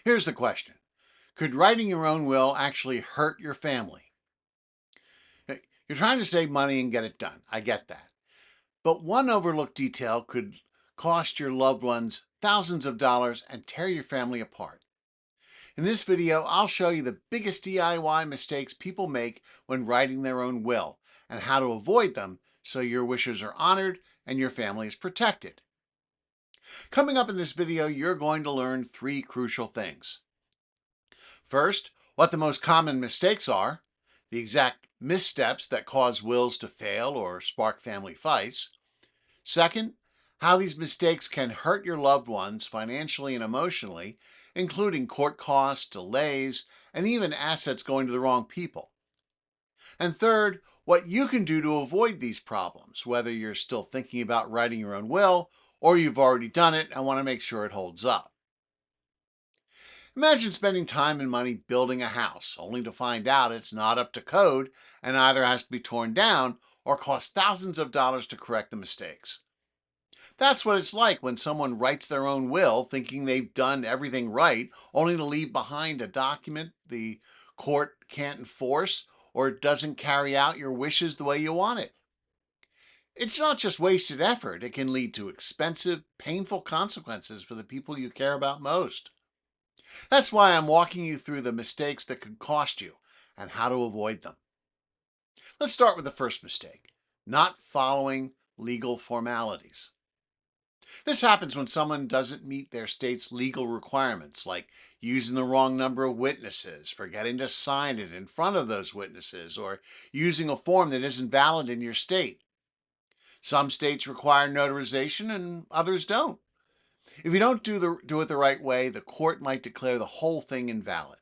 Here's the question. Could writing your own will actually hurt your family? You're trying to save money and get it done. I get that. But one overlooked detail could cost your loved ones thousands of dollars and tear your family apart. In this video, I'll show you the biggest DIY mistakes people make when writing their own will and how to avoid them so your wishes are honored and your family is protected. Coming up in this video, you're going to learn three crucial things. First, what the most common mistakes are, the exact missteps that cause wills to fail or spark family fights. Second, how these mistakes can hurt your loved ones financially and emotionally, including court costs, delays, and even assets going to the wrong people. And third, what you can do to avoid these problems, whether you're still thinking about writing your own will or you've already done it and want to make sure it holds up. Imagine spending time and money building a house, only to find out it's not up to code and either has to be torn down or cost thousands of dollars to correct the mistakes. That's what it's like when someone writes their own will thinking they've done everything right, only to leave behind a document the court can't enforce or it doesn't carry out your wishes the way you want it. It's not just wasted effort, it can lead to expensive, painful consequences for the people you care about most. That's why I'm walking you through the mistakes that could cost you and how to avoid them. Let's start with the first mistake, not following legal formalities. This happens when someone doesn't meet their state's legal requirements, like using the wrong number of witnesses, forgetting to sign it in front of those witnesses, or using a form that isn't valid in your state. Some states require notarization and others don't. If you don't do it the right way, the court might declare the whole thing invalid.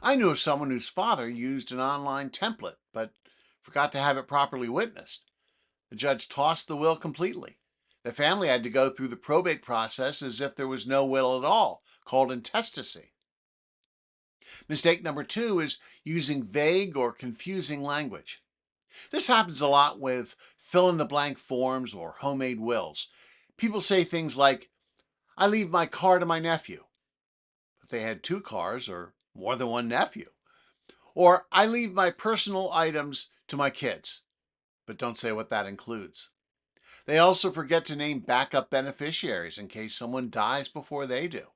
I knew of someone whose father used an online template, but forgot to have it properly witnessed. The judge tossed the will completely. The family had to go through the probate process as if there was no will at all, called intestacy. Mistake number two is using vague or confusing language. This happens a lot with fill in the blank forms or homemade wills. People say things like, I leave my car to my nephew, but they had two cars or more than one nephew. Or I leave my personal items to my kids, but don't say what that includes. They also forget to name backup beneficiaries in case someone dies before they do.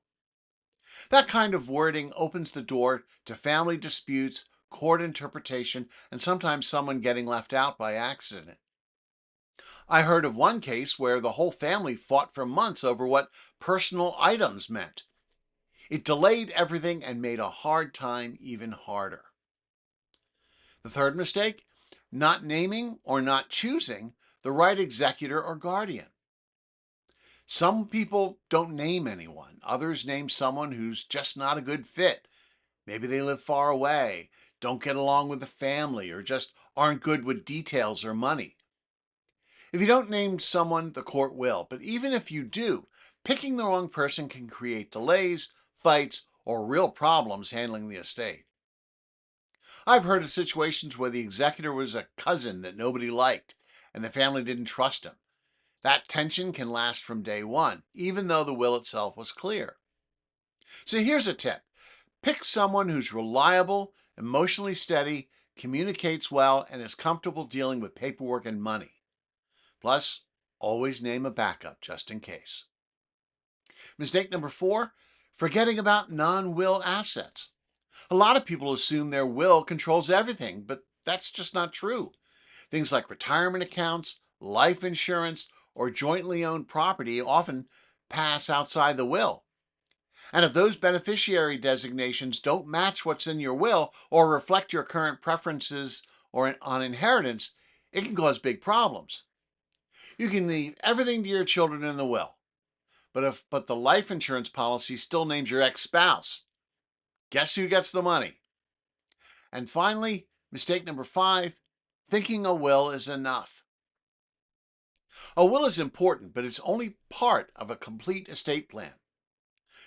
That kind of wording opens the door to family disputes, court interpretation, and sometimes someone getting left out by accident. I heard of one case where the whole family fought for months over what personal items meant. It delayed everything and made a hard time even harder. The third mistake, not naming or not choosing the right executor or guardian. Some people don't name anyone. Others name someone who's just not a good fit. Maybe they live far away, don't get along with the family, or just aren't good with details or money. If you don't name someone, the court will. But even if you do, picking the wrong person can create delays, fights, or real problems handling the estate. I've heard of situations where the executor was a cousin that nobody liked, and the family didn't trust him. That tension can last from day one, even though the will itself was clear. So here's a tip. Pick someone who's reliable, emotionally steady, communicates well, and is comfortable dealing with paperwork and money. Plus, always name a backup just in case. Mistake number four, forgetting about non-will assets. A lot of people assume their will controls everything, but that's just not true. Things like retirement accounts, life insurance, or jointly owned property often pass outside the will. And if those beneficiary designations don't match what's in your will or reflect your current preferences or on inheritance, it can cause big problems. You can leave everything to your children in the will, but the life insurance policy still names your ex-spouse. Guess who gets the money? And finally, mistake number five, thinking a will is enough. A will is important, but it's only part of a complete estate plan.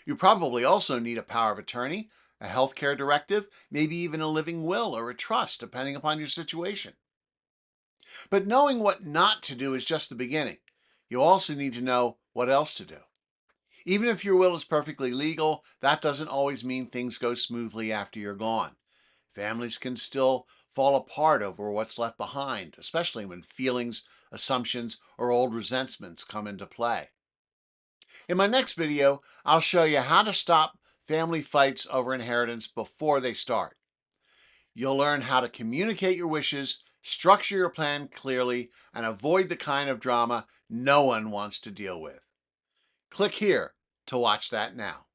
You probably also need a power of attorney, a healthcare directive, maybe even a living will or a trust, depending upon your situation. But knowing what not to do is just the beginning. You also need to know what else to do. Even if your will is perfectly legal, that doesn't always mean things go smoothly after you're gone. Families can still fall apart over what's left behind, especially when feelings, assumptions, or old resentments come into play. In my next video, I'll show you how to stop family fights over inheritance before they start. You'll learn how to communicate your wishes, structure your plan clearly, and avoid the kind of drama no one wants to deal with. Click here to watch that now.